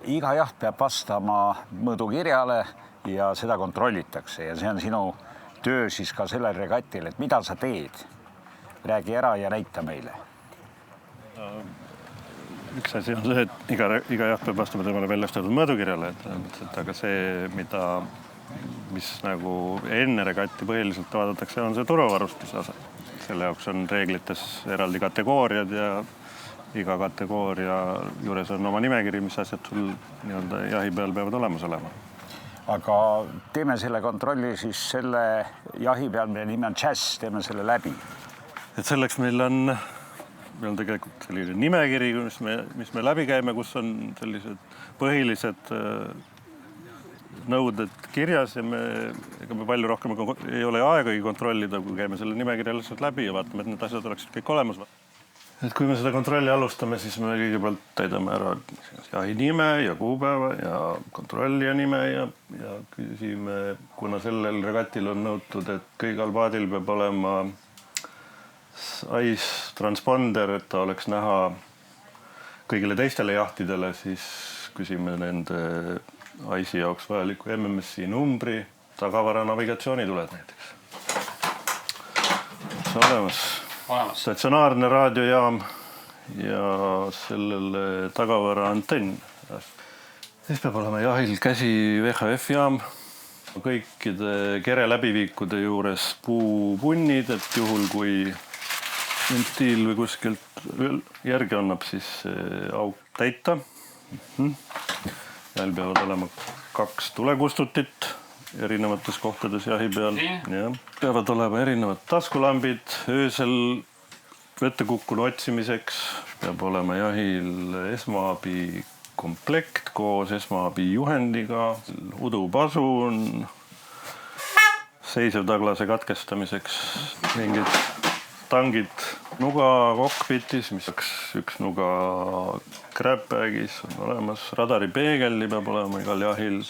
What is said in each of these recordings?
Iga jaht peab vastama mõõdukirjale ja seda kontrollitakse ja see on sinu töö siis ka sellel regatil, et mida sa teed? Räägi ära ja näita meile. Üks asi on see, et iga jaht peab vastama temale väljastatud mõõdukirjale, aga see, mis nagu enne regatti põhiliselt vaadatakse, on see turvavarustuse osa. Selle jaoks on reeglites eraldi kategooriad ja iga kategooria juures on oma nimekiri, mis asjad sul jahi peal peavad olemas olema. Aga teeme selle kontrolli siis selle jahi peal, mille nimi on Jazz, teeme selle läbi. Et selleks meil on tegelikult selline nimekiri, mis me läbi käime, kus on sellised põhilised nõuded kirjas ja ega me palju rohkem ei ole aegagi kontrollida, kui käime selle nimekirja lihtsalt läbi ja vaatame, et need asjad oleksid kõik olemas. Et kui me seda kontrolli alustame, siis me kõigepealt täidame ära jahi nime ja kuupäeva ja kontrollija nime ja küsime, kuna sellel regatil on nõutud, et kõigal paadil peab olema ICE transponder, et ta oleks näha kõigile teistele jahtidele, siis küsime nende ICE jaoks vajaliku MMSi numbri, tagavara navigatsioonituled näiteks. See olemas. Statsionaarne raadiojaam ja sellele tagavara antenn. Siis peab olema jahil käsi VHF jaam. Kõikide kere läbiviikude juures puupunnid, et juhul kui ventiil või kuskilt järgi annab, siis auk täita. Jahil peavad olema 2 tulekustutit erinevates kohtades jahi peal. Ja. Peavad olema erinevad taskulambid öösel vette kukkunu otsimiseks. Peab olema jahil esmaabi komplekt koos esmaabi juhendiga, udupasun, seisev taglase katkestamiseks, mingid tangid nuga kokpitis, mis üks nuga crabbagis on olemas, radaripeegelli peab olema igal jahil.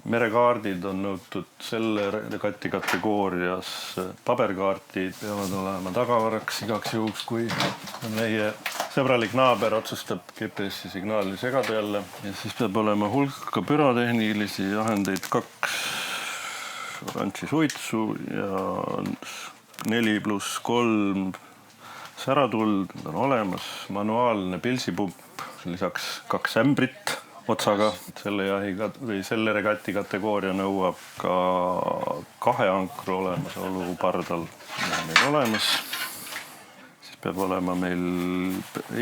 Merekaardid on nõutud selle regati kategoorias, paberkaartid peavad olema tagavaraks igaks juhuks, kui meie sõbralik naaber otsustab GPS-i signaali segada jälle. Ja siis peab olema hulka pürotehnilisi vahendeid, 2 oranži suitsu ja 4+3 säratuld on olemas, manuaalne pilsipump, lisaks 2 ämbrit otsaga. Selle jahiga või selle regati kategooria nõuab ka 2 ankru olemasolu pardal meil olemas. Siis peab olema meil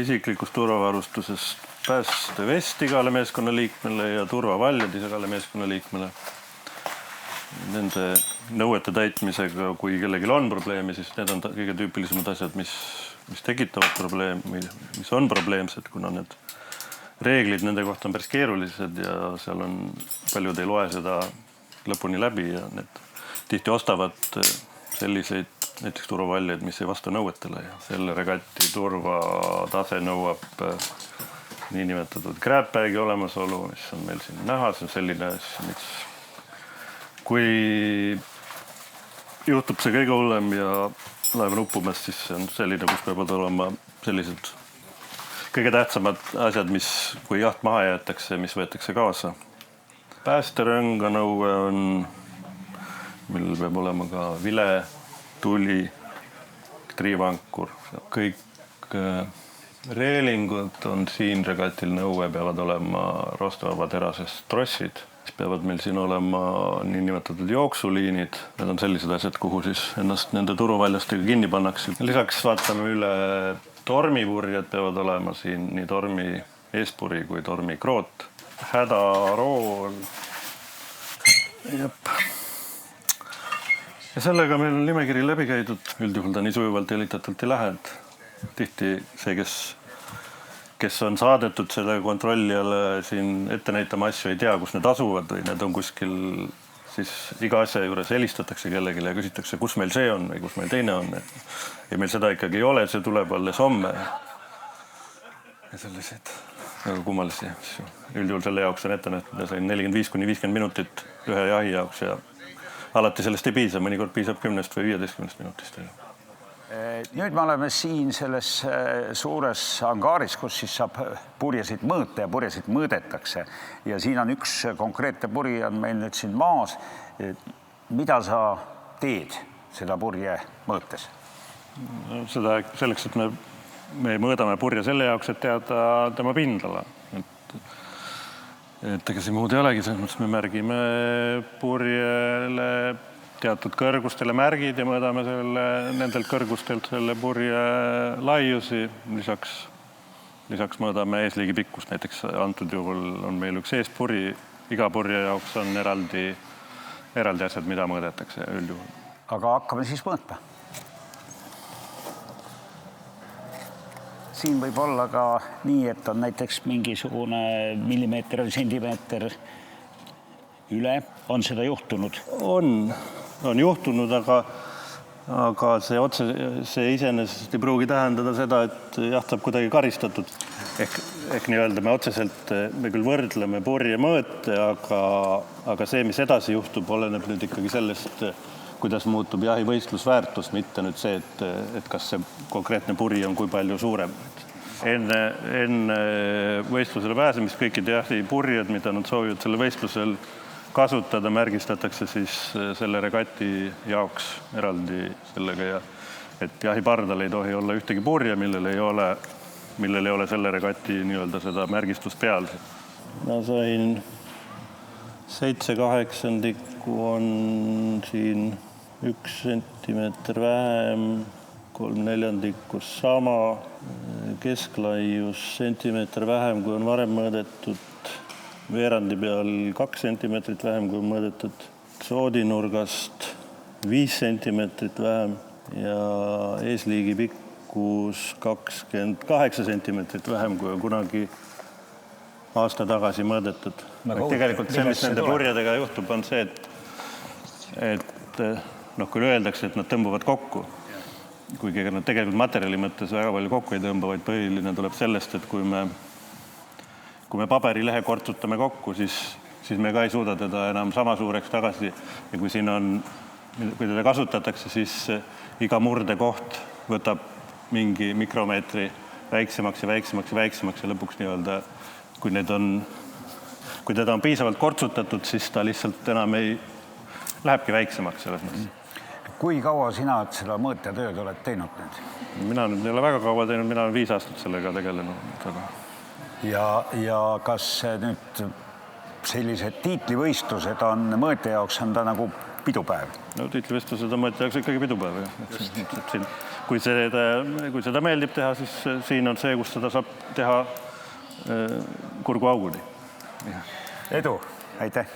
isiklikust turvavarustuses päästevest igale meeskonnaliikmele ja turvavaljad igale meeskonnaliikmele. Nende nõuete täitmisega, kui kellelgi on probleemi, siis need on kõige tüüpilisemad asjad, mis tekitavad probleemi, mis on probleemsed, kuna need reeglid nende kohta on päris keerulised ja seal on paljud ei loe seda lõpuni läbi ja need tihti ostavad selliseid näiteks turvavaljaid, mis ei vasta nõuetele ja selle regati turvatase nõuab niinimetatud crabbagi olemasolu, mis on meil siin näha, see on selline, mis kui juhtub see kõige hullem ja laev on uppumas, siis see on selline, kus peavad olema sellised kõige tähtsamad asjad, mis kui jaht maha jäetakse, mis võetakse kaasa. Päästerõnga nõue on, millel peab olema ka vile, tuli, triivankur. Kõik reelingud on siin regatil nõue, peavad olema roostevaba terasest trossid. Siis peavad meil siin olema niinimetatud jooksuliinid. Need on sellised asjad, kuhu siis ennast nende turuvaljastega kinni pannakse. Lisaks vaatame üle tormipurjed peavad olema siin nii tormi eespuri kui tormi kroot. Hädarool. Jep. Ja sellega meil on nimekiri läbi käidud. Üldjuhul ta nii sujuvalt jälitatult ei lähe. Tihti see, kes on saadetud selle kontrollijale siin ette näitama asju, ei tea, kus need asuvad või need on kuskil, siis iga asja juures helistatakse kellelegi ja küsitakse, kus meil see on või kus meil teine on. Ja meil seda ikkagi ei ole, see tuleb alles homme. Ja selliseid väga kummalisi asju. Üldjuhul selle jaoks on ette nähtud, et 45–50 minutit ühe jahi jaoks ja alati sellest ei piisa, mõnikord piisab 10 või 15 minutist. Nüüd me oleme siin selles suures angaaris, kus siis saab purjesid mõõta ja purjesid mõõdetakse. Ja siin on üks konkreetne puri on meil nüüd siin maas. Mida sa teed seda purje mõõtes? Seda selleks, et me mõõdame purje selle jaoks, et teada tema pindala. Et ega siin muud ei olegi, selles mõttes me märgime purjele teatud kõrgustele märgid ja mõõdame nendelt kõrgustelt selle purje laiusi. Lisaks mõõdame eesliigi pikkust. Näiteks antud juhul on meil üks eespuri. Iga purje jaoks on eraldi asjad, mida mõõdetakse üldjuhul. Aga hakkame siis mõõtma. Siin võib olla ka nii, et on näiteks mingisugune millimeeter või sentimeeter üle. On seda juhtunud? On juhtunud, aga see iseenesest ei pruugi tähendada seda, et jaht saab kuidagi karistatud. Ehk nii-öelda me otseselt me küll võrdleme purje mõõte, aga see, mis edasi juhtub, oleneb nüüd ikkagi sellest, kuidas muutub jahi võistlusväärtus, mitte nüüd see, et kas see konkreetne puri on kui palju suurem. Enne võistlusele pääsemist kõikide jahi purjed, mida nad soovivad selle võistlusel kasutada, märgistatakse siis selle regati jaoks eraldi sellega, et jahipardal ei tohi olla ühtegi purje, millel ei ole selle regati nii-öelda seda märgistust peal. Ma sain 7/8 on siin 1 sentimeeter vähem, 3/4 sama, kesklaius sentimeeter vähem, kui on varem mõõdetud, veerandi peal 2 sentimeetrit vähem, kui on mõõdetud, soodinurgast 5 sentimeetrit vähem ja eesliigi pikkus 28 sentimeetrit vähem, kui on kunagi aasta tagasi mõõdetud. Tegelikult see, mis nende purjedega juhtub, on see, et kui öeldakse, et nad tõmbuvad kokku, kuigi nad tegelikult materjali mõttes väga palju kokku ei tõmba, vaid põhiline tuleb sellest, et kui me paberilehe kortsutame kokku, siis me ka ei suuda teda enam sama suureks tagasi. Ja kui teda kasutatakse, siis iga murdekoht võtab mingi mikromeetri väiksemaks ja väiksemaks ja väiksemaks ja lõpuks nii-öelda, kui teda on piisavalt kortsutatud, siis ta lihtsalt enam lähebki väiksemaks selles mõttes. Kui kaua sina seda mõõtjatööd oled teinud nüüd? Mina nüüd ei ole väga kaua teinud, mina olen 5 aastat sellega tegelenud. Ja kas nüüd sellised tiitlivõistlused on mõõtja jaoks on ta nagu pidupäev? No tiitlivõistlused on mõõtja jaoks ikkagi pidupäev. Kui seda meeldib teha, siis siin on see, kus seda saab teha kurgu auguni. Edu, aitäh!